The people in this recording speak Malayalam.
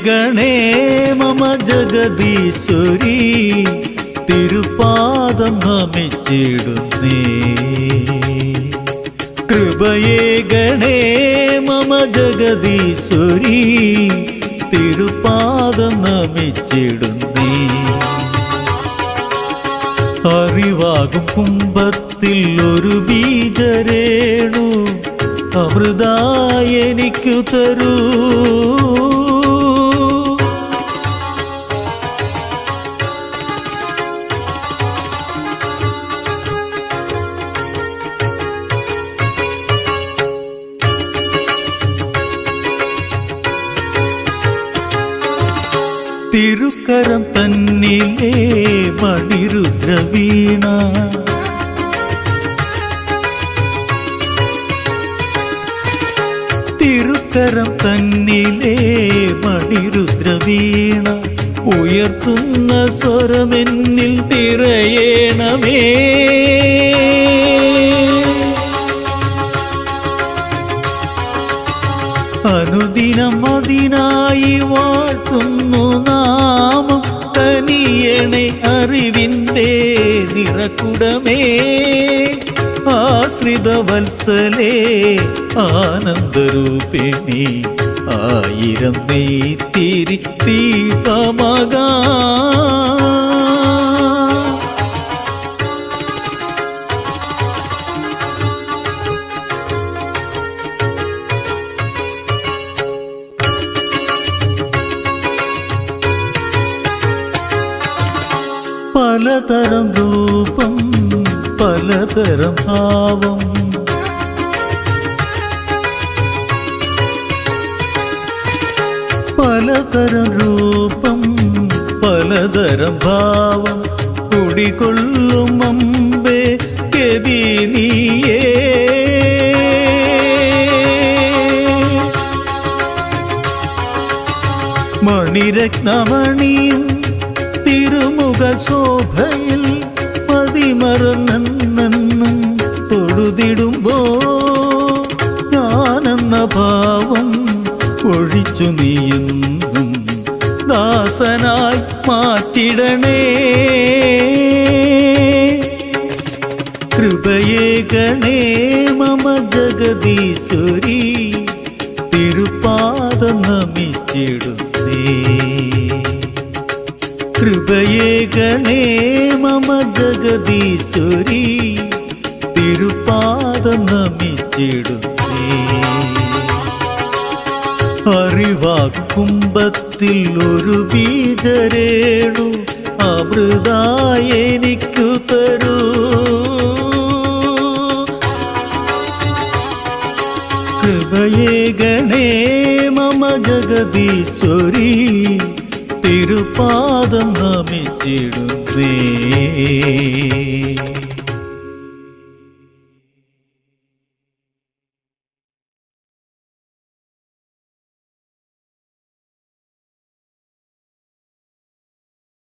ഗണേ മമ ജഗദീശ്വരി തിരുപാദം നമിച്ചിടുന്നേ കൃപയേ ഗണേ മമ ജഗദീശ്വരി തിരുപാദം നമിച്ചിടുന്നേ അറിവാകും കുംഭത്തിൽ ഒരു ബീജരേണു അമൃതായി എനിക്കു തരൂ തിരുക്കരം തന്നിലേ മണിരുദ്രവീണ തിരുക്കരം തന്നിലേ മണിരുദ്രവീണ ഉയർത്തുന്ന സ്വരമെന്നിൽ നിറയേണമേ അനുദിനം അതിനായി വാഴ്ത്തുന്നു നാമം കനിയണേ അറിവിൻ്റെ നിറകുടമേ ആശ്രിത വത്സലേ ആനന്ദരൂപിണി ആയിരം നെയ്ത്തിരി ദീപമകാ പലതരം രൂപം പലതരം ഭാവം പലതരം രൂപം പലതരം ഭാവം കുടികൊള്ളും അമ്പേ ഗതി നീയേ മണിരത്നമണിയും തിരുമുഖ ശോഭയിൽ പതിമറന്നെന്നും തൊഴുതിടുമ്പോ ഞാനെന്ന ഭാവം ഒഴിച്ചു നീയെന്നും ദാസനായി മാറ്റിടണേ കൃപയേ ഗണേ മമ ജഗദീശ്വരി തിരുപാദം നമിച്ചിടുന്നേ കൃപയേ ഗണേ മമ ജഗദീശ്വരി തിരുപാദം നമിച്ചിടുന്നേ അറിവാകും കുംഭത്തിൽ ഒരു ബീജരേണു അമൃതായി എനിക്കു തരൂ കൃപയേ ഗണേ മമ ജഗദീശ്വരി തിരുപാദം നമിച്ചിടുന്നേ